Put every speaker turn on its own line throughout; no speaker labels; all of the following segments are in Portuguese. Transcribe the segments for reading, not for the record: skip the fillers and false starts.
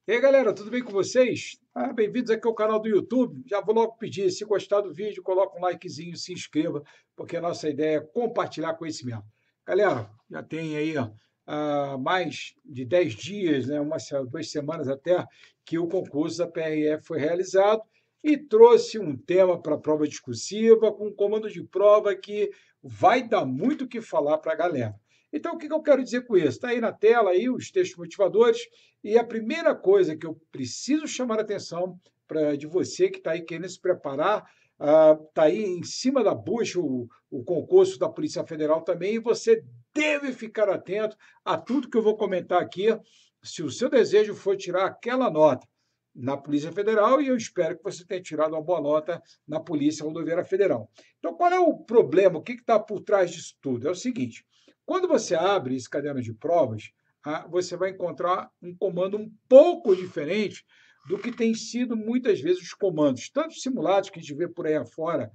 E aí, galera, tudo bem com vocês? Bem-vindos aqui ao canal do YouTube. Já vou logo pedir, se gostar do vídeo, coloca um likezinho, se inscreva, porque a nossa ideia é compartilhar conhecimento. Galera, já tem aí mais de 10 dias, né, 2 semanas até, que o concurso da PRF foi realizado e trouxe um tema para a prova discursiva, com um comando de prova que vai dar muito o que falar para a galera. Então, o que eu quero dizer com isso? Está aí na tela aí os textos motivadores, e a primeira coisa que eu preciso chamar a atenção de você que está aí querendo se preparar, está aí em cima da bucha o concurso da Polícia Federal também, e você deve ficar atento a tudo que eu vou comentar aqui, se o seu desejo for tirar aquela nota na Polícia Federal, e eu espero que você tenha tirado uma boa nota na Polícia Rodoviária Federal. Então, qual é o problema? O que está por trás disso tudo? É o seguinte: quando você abre esse caderno de provas, você vai encontrar um comando um pouco diferente do que tem sido muitas vezes os comandos, tanto simulados que a gente vê por aí afora,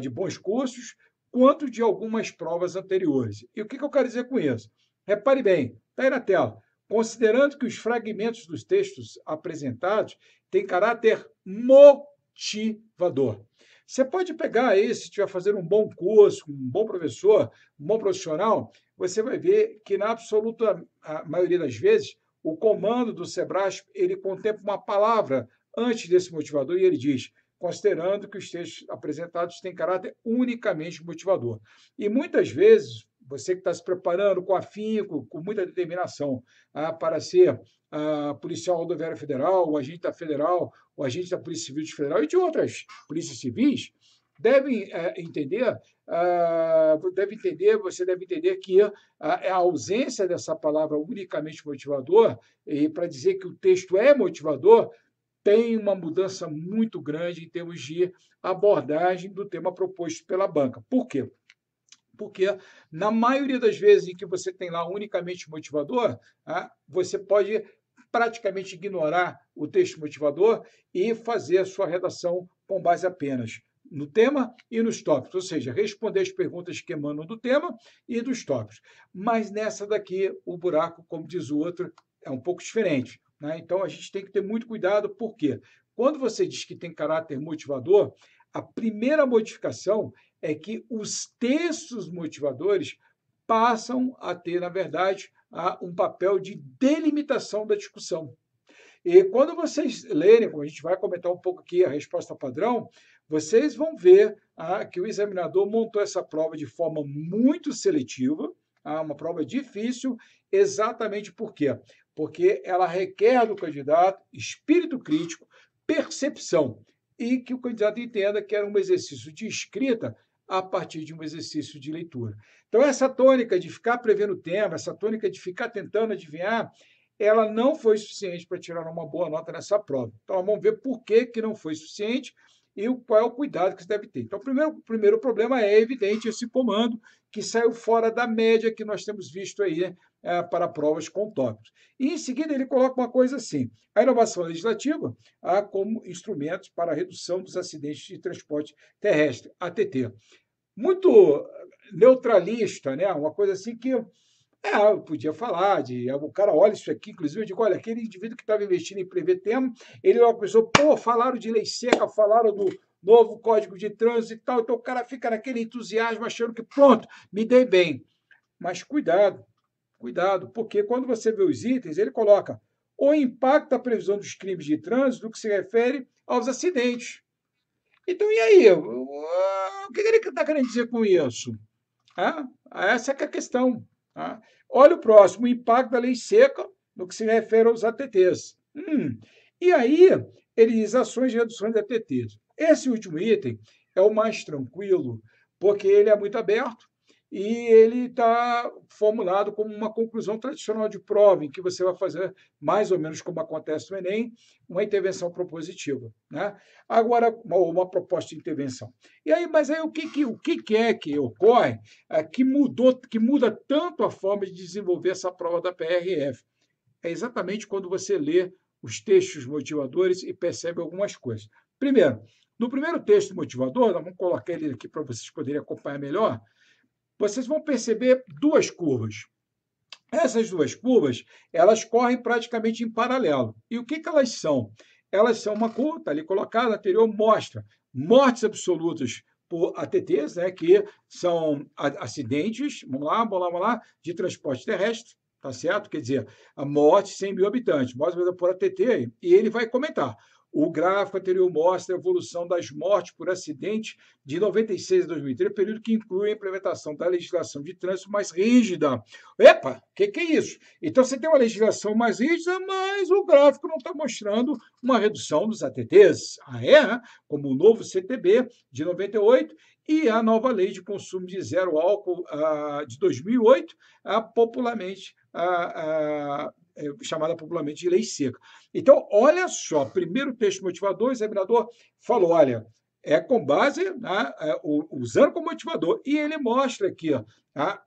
de bons cursos, quanto de algumas provas anteriores. E o que eu quero dizer com isso? Repare bem, está aí na tela. Considerando que os fragmentos dos textos apresentados têm caráter motivador. Você pode pegar aí, se estiver fazendo um bom curso, um bom professor, um bom profissional, você vai ver que, na absoluta maioria das vezes, o comando do SEBRASP, ele contempla uma palavra antes desse motivador, e ele diz: considerando que os textos apresentados têm caráter unicamente motivador. E muitas vezes, você que está se preparando com afinco, com muita determinação para ser policial rodoviário federal, o agente da federal, o agente da Polícia Civil Federal e de outras polícias civis, devem entender, você deve entender que a ausência dessa palavra unicamente motivador, e para dizer que o texto é motivador, tem uma mudança muito grande em termos de abordagem do tema proposto pela banca. Por quê? Porque, na maioria das vezes em que você tem lá unicamente motivador, você pode praticamente ignorar o texto motivador e fazer a sua redação com base apenas no tema e nos tópicos, ou seja, responder as perguntas que emanam do tema e dos tópicos. Mas nessa daqui, o buraco, como diz o outro, é um pouco diferente, né? Então, a gente tem que ter muito cuidado, porque quando você diz que tem caráter motivador, a primeira modificação é que os textos motivadores passam a ter, na verdade, um papel de delimitação da discussão. E quando vocês lerem, como a gente vai comentar um pouco aqui a resposta padrão, vocês vão ver que o examinador montou essa prova de forma muito seletiva, uma prova difícil, exatamente por quê? Porque ela requer do candidato espírito crítico, percepção, e que o candidato entenda que era um exercício de escrita a partir de um exercício de leitura. Então, essa tônica de ficar prevendo o tema, essa tônica de ficar tentando adivinhar, ela não foi suficiente para tirar uma boa nota nessa prova. Então, vamos ver por que não foi suficiente e qual é o cuidado que você deve ter. Então, o primeiro problema é evidente esse comando que saiu fora da média que nós temos visto aí, né, para provas com tópicos. E, em seguida, ele coloca uma coisa assim: a inovação legislativa como instrumentos para a redução dos acidentes de transporte terrestre, ATT. Muito neutralista, né? Uma coisa assim que eu podia falar o cara olha isso aqui, inclusive eu digo: olha, aquele indivíduo que estava investindo em prever tema, ele logo pensou: pô, falaram de lei seca, falaram do novo Código de Trânsito e tal, então o cara fica naquele entusiasmo achando que pronto, me dei bem. Mas cuidado, porque quando você vê os itens, ele coloca o impacto da previsão dos crimes de trânsito no que se refere aos acidentes. Então, e aí? O que ele está querendo dizer com isso? Essa é que é a questão. Olha o próximo: o impacto da lei seca no que se refere aos ATTs. E aí, ele diz ações de redução de ATTs. Esse último item é o mais tranquilo, porque ele é muito aberto e ele está formulado como uma conclusão tradicional de prova, em que você vai fazer, mais ou menos como acontece no Enem, uma intervenção propositiva, né? Agora, uma proposta de intervenção. E aí, mas aí o que é que ocorre que muda tanto a forma de desenvolver essa prova da PRF? É exatamente quando você lê os textos motivadores e percebe algumas coisas. Primeiro, no primeiro texto motivador, vamos colocar ele aqui para vocês poderem acompanhar melhor, vocês vão perceber duas curvas. Essas duas curvas, elas correm praticamente em paralelo. E o que, que elas são? Elas são uma curva, está ali colocada, a anterior mostra mortes absolutas por ATTs, né, que são acidentes, vamos lá, de transporte terrestre, tá certo? Quer dizer, a morte 100 mil habitantes, mortes por ATT, e ele vai comentar. O gráfico anterior mostra a evolução das mortes por acidente de 96 a 2003, período que inclui a implementação da legislação de trânsito mais rígida. Epa, o que é isso? Então, você tem uma legislação mais rígida, mas o gráfico não está mostrando uma redução dos ATTs. Ah, é? Como o novo CTB de 98 e a nova lei de consumo de zero álcool de 2008, popularmente chamada popularmente de lei seca. Então, olha só, primeiro texto motivador, o examinador falou, olha, é com base, né, usando como motivador, e ele mostra aqui, ó,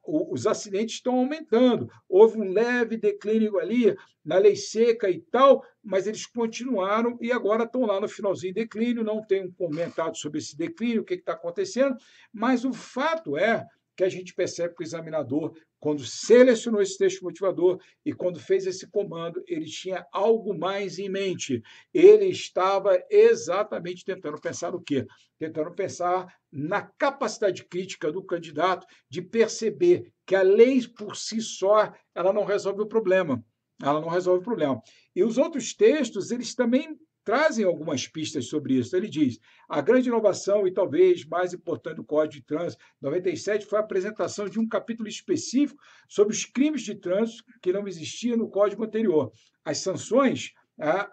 os acidentes estão aumentando, houve um leve declínio ali na lei seca e tal, mas eles continuaram e agora estão lá no finalzinho de declínio, não tem comentado sobre esse declínio, o que está acontecendo, mas o fato é que a gente percebe que o examinador, quando selecionou esse texto motivador e quando fez esse comando, ele tinha algo mais em mente. Ele estava exatamente tentando pensar no quê? Tentando pensar na capacidade crítica do candidato de perceber que a lei por si só ela não resolve o problema. Ela não resolve o problema. E os outros textos, eles também trazem algumas pistas sobre isso. Ele diz: a grande inovação e talvez mais importante do Código de Trânsito 97 foi a apresentação de um capítulo específico sobre os crimes de trânsito que não existia no Código anterior. As sanções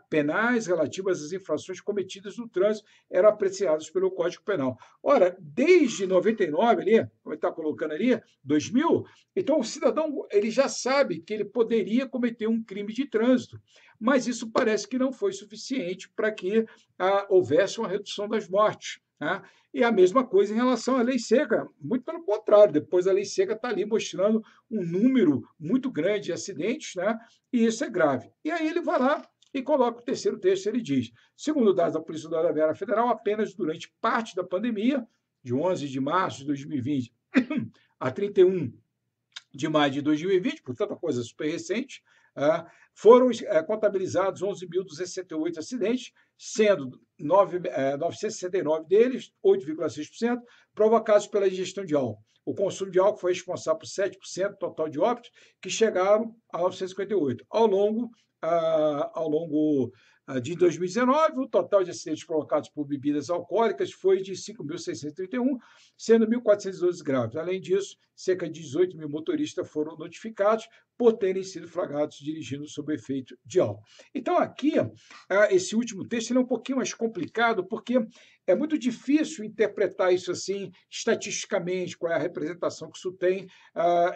penais relativas às infrações cometidas no trânsito eram apreciadas pelo Código Penal. Ora, desde 99 ali, como ele está colocando ali, 2000, então o cidadão ele já sabe que ele poderia cometer um crime de trânsito, mas isso parece que não foi suficiente para que houvesse uma redução das mortes. Né? E a mesma coisa em relação à lei seca, muito pelo contrário, depois a lei seca está ali mostrando um número muito grande de acidentes, né? E isso é grave. E aí ele vai lá e coloca o terceiro texto, ele diz: segundo dados da Polícia Rodoviária Federal, apenas durante parte da pandemia, de 11 de março de 2020 a 31 de maio de 2020, portanto, uma coisa super recente, foram contabilizados 11.268 acidentes, sendo 969 deles, 8,6%, provocados pela ingestão de álcool. O consumo de álcool foi responsável por 7% do total de óbitos, que chegaram a 958. Ao longo de 2019, o total de acidentes provocados por bebidas alcoólicas foi de 5.631, sendo 1.412 graves. Além disso, cerca de 18 mil motoristas foram notificados por terem sido flagrados dirigindo sob efeito de álcool. Então, aqui, esse último texto ele é um pouquinho mais complicado, porque é muito difícil interpretar isso assim, estatisticamente, qual é a representação que isso tem.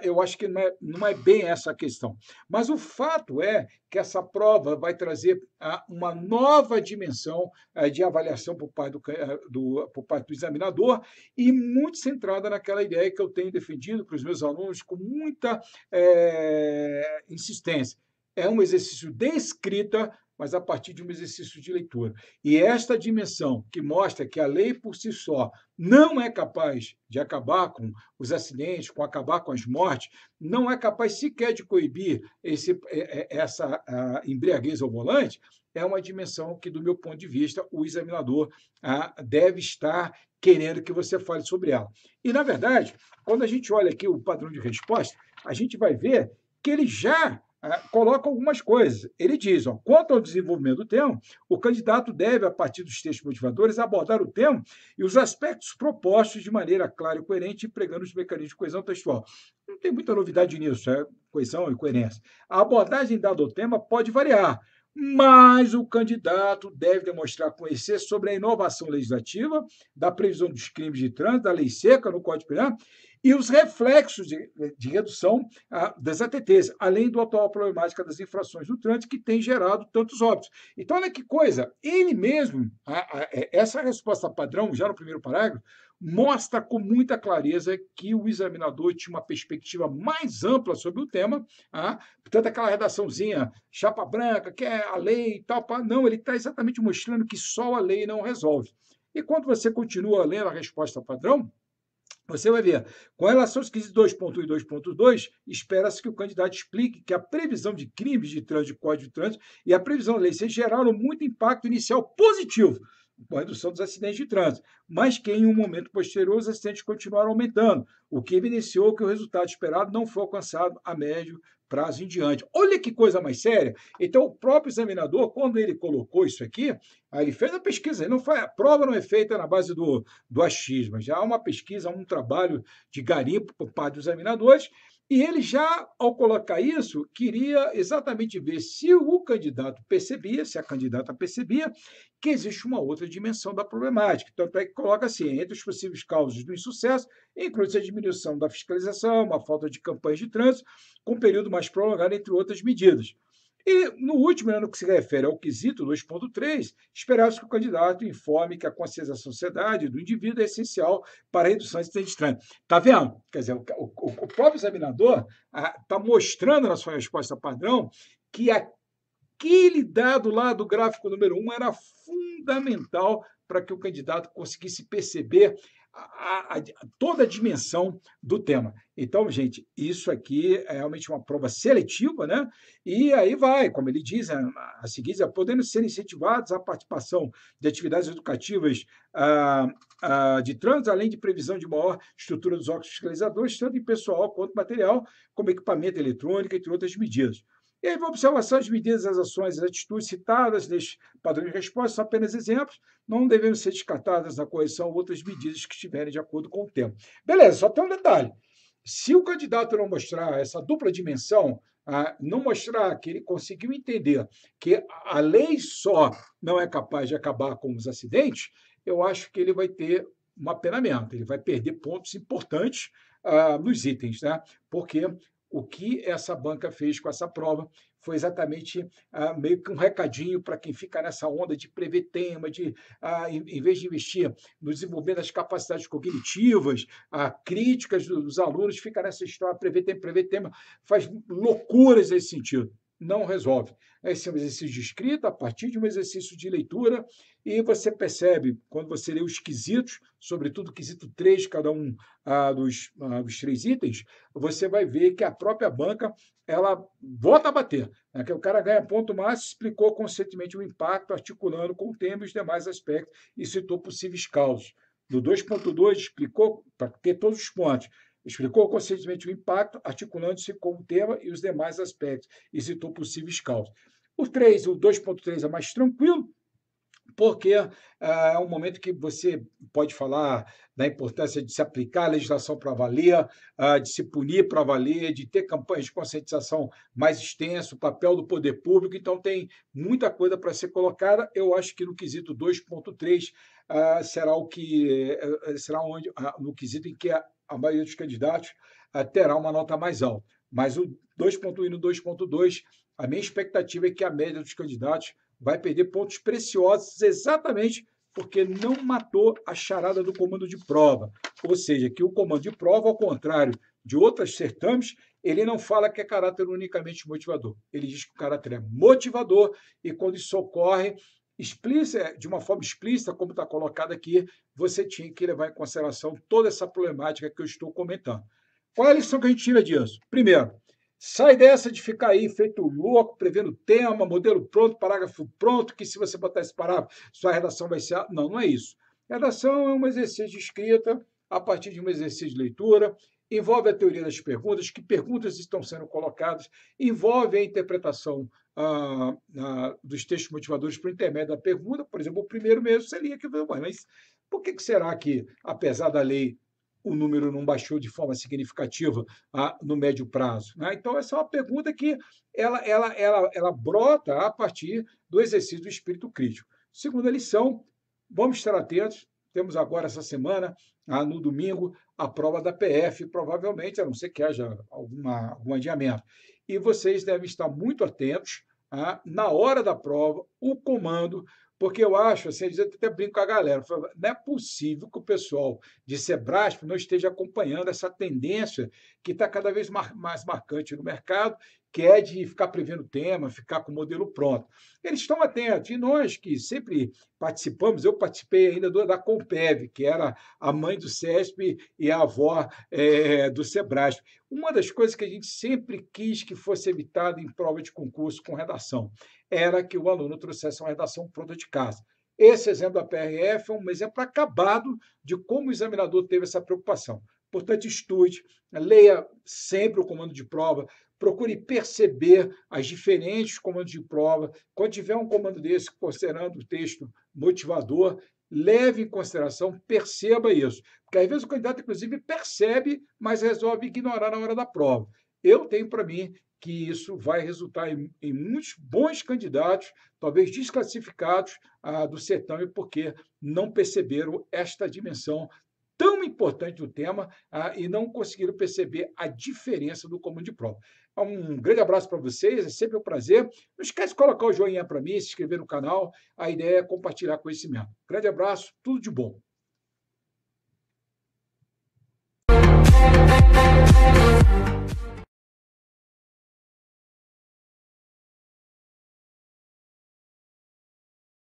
Eu acho que não é bem essa a questão. Mas o fato é que essa prova vai trazer uma nova dimensão de avaliação por parte do examinador e muito centrada naquela ideia que eu tenho defendido para os meus alunos com muita insistência. É um exercício de escrita, mas a partir de um exercício de leitura. E esta dimensão que mostra que a lei por si só não é capaz de acabar com os acidentes, acabar com as mortes, não é capaz sequer de coibir essa embriaguez ao volante, é uma dimensão que, do meu ponto de vista, o examinador deve estar querendo que você fale sobre ela. E, na verdade, quando a gente olha aqui o padrão de resposta, a gente vai ver que ele já coloca algumas coisas. Ele diz, quanto ao desenvolvimento do tema, o candidato deve, a partir dos textos motivadores, abordar o tema e os aspectos propostos de maneira clara e coerente, empregando os mecanismos de coesão textual. Não tem muita novidade nisso, coesão e coerência. A abordagem dada ao tema pode variar, mas o candidato deve demonstrar conhecer sobre a inovação legislativa, da previsão dos crimes de trânsito, da lei seca no Código Penal, e os reflexos de redução das ATTs, além da atual problemática das infrações do trânsito, que tem gerado tantos óbitos. Então, olha que coisa, ele mesmo, essa resposta padrão, já no primeiro parágrafo, mostra com muita clareza que o examinador tinha uma perspectiva mais ampla sobre o tema, portanto, aquela redaçãozinha chapa branca, que é a lei e tal, não, ele está exatamente mostrando que só a lei não resolve. E quando você continua lendo a resposta padrão, Você vai ver, com relação aos quesitos 2.1 e 2.2, espera-se que o candidato explique que a previsão de crimes de trânsito, de código de trânsito e a previsão da lei C geraram muito impacto inicial positivo com a redução dos acidentes de trânsito, mas que em um momento posterior os acidentes continuaram aumentando, o que evidenciou que o resultado esperado não foi alcançado a médio prazo em diante. Olha que coisa mais séria. Então, o próprio examinador, quando ele colocou isso aqui, aí ele fez a pesquisa, ele não faz, a prova não é feita na base do achismo, já há uma pesquisa, um trabalho de garimpo por parte dos examinadores, e ele já, ao colocar isso, queria exatamente ver se o candidato percebia, se a candidata percebia, que existe uma outra dimensão da problemática. Tanto é que coloca assim, entre os possíveis causas do insucesso, inclui-se a diminuição da fiscalização, uma falta de campanhas de trânsito, com um período mais prolongado, entre outras medidas. E, no último, no que se refere ao quesito 2.3, esperava-se que o candidato informe que a conscientização da sociedade do indivíduo é essencial para a redução de acidentes de trânsito. Está vendo? Quer dizer, o próprio examinador está mostrando na sua resposta padrão que aquele dado lá do gráfico número 1 era fundamental para que o candidato conseguisse perceber toda a dimensão do tema. Então, gente, isso aqui é realmente uma prova seletiva, né? E aí vai, como ele diz, a seguir, podendo ser incentivados a participação de atividades educativas de trânsito, além de previsão de maior estrutura dos órgãos fiscalizadores, tanto em pessoal quanto material, como equipamento eletrônico, entre outras medidas. E aí, a observação das medidas, as ações, as atitudes citadas neste padrão de resposta são apenas exemplos, não devendo ser descartadas na correção outras medidas que estiverem de acordo com o tema. Beleza, só tem um detalhe. Se o candidato não mostrar essa dupla dimensão, não mostrar que ele conseguiu entender que a lei só não é capaz de acabar com os acidentes, eu acho que ele vai ter um apenamento, ele vai perder pontos importantes nos itens, né? Porque o que essa banca fez com essa prova foi exatamente meio que um recadinho para quem fica nessa onda de prever tema, em vez de investir no desenvolvimento das capacidades cognitivas, críticas dos alunos, fica nessa história, prever tema, faz loucuras nesse sentido. Não resolve. Esse é um exercício de escrita, a partir de um exercício de leitura, e você percebe, quando você lê os quesitos, sobretudo o quesito 3, cada um dos 3 itens, você vai ver que a própria banca ela volta a bater, né? Que o cara ganha ponto máximo, explicou conscientemente o impacto, articulando com o tema e os demais aspectos, e citou possíveis causas. No 2.2, explicou, para ter todos os pontos, explicou conscientemente o impacto, articulando-se com o tema e os demais aspectos, e citou possíveis causas. O 2.3 é mais tranquilo, porque é um momento que você pode falar da importância de se aplicar a legislação para valer, de se punir para valer, de ter campanhas de conscientização mais extensas, o papel do poder público, então tem muita coisa para ser colocada. Eu acho que no quesito 2.3 será onde, no quesito em que a maioria dos candidatos terá uma nota mais alta. Mas o 2.1 e no 2.2, a minha expectativa é que a média dos candidatos vai perder pontos preciosos exatamente porque não matou a charada do comando de prova. Ou seja, que o comando de prova, ao contrário de outros certames, ele não fala que é caráter unicamente motivador. Ele diz que o caráter é motivador e quando isso ocorre de uma forma explícita, como está colocado aqui, você tinha que levar em consideração toda essa problemática que eu estou comentando. Qual é a lição que a gente tira disso? Primeiro, sai dessa de ficar aí feito louco, prevendo tema, modelo pronto, parágrafo pronto, que se você botar esse parágrafo, sua redação vai ser... Não, não é isso. Redação é um exercício de escrita a partir de um exercício de leitura, envolve a teoria das perguntas, que perguntas estão sendo colocadas, envolve a interpretação dos textos motivadores por intermédio da pergunta. Por exemplo, o primeiro mesmo seria que, mas por que será que, apesar da lei, o número não baixou de forma significativa no médio prazo? Né? Então, essa é uma pergunta que ela brota a partir do exercício do espírito crítico. Segunda lição, vamos estar atentos, temos agora essa semana, no domingo, a prova da PF, provavelmente, a não ser que haja algum adiamento. E vocês devem estar muito atentos, na hora da prova, o comando, porque eu acho, assim, eu até brinco com a galera, não é possível que o pessoal de Sebrasp não esteja acompanhando essa tendência que está cada vez mais marcante no mercado, que é de ficar prevendo o tema, ficar com o modelo pronto. Eles estão atentos, e nós que sempre participamos, eu participei ainda da Compev, que era a mãe do CESP e a avó do Sebrasp. Uma das coisas que a gente sempre quis que fosse evitada em prova de concurso com redação era que o aluno trouxesse uma redação pronta de casa. Esse exemplo da PRF é um exemplo acabado de como o examinador teve essa preocupação. Portanto, estude, leia sempre o comando de prova, procure perceber as diferentes comandos de prova. Quando tiver um comando desse, considerando o texto motivador, leve em consideração, perceba isso. Porque às vezes o candidato, inclusive, percebe, mas resolve ignorar na hora da prova. Eu tenho para mim que isso vai resultar em muitos bons candidatos, talvez desclassificados do certame, porque não perceberam esta dimensão tão importante do tema e não conseguiram perceber a diferença do comando de prova. Um grande abraço para vocês, é sempre um prazer. Não esquece de colocar o joinha para mim, se inscrever no canal. A ideia é compartilhar conhecimento. Grande abraço, tudo de bom.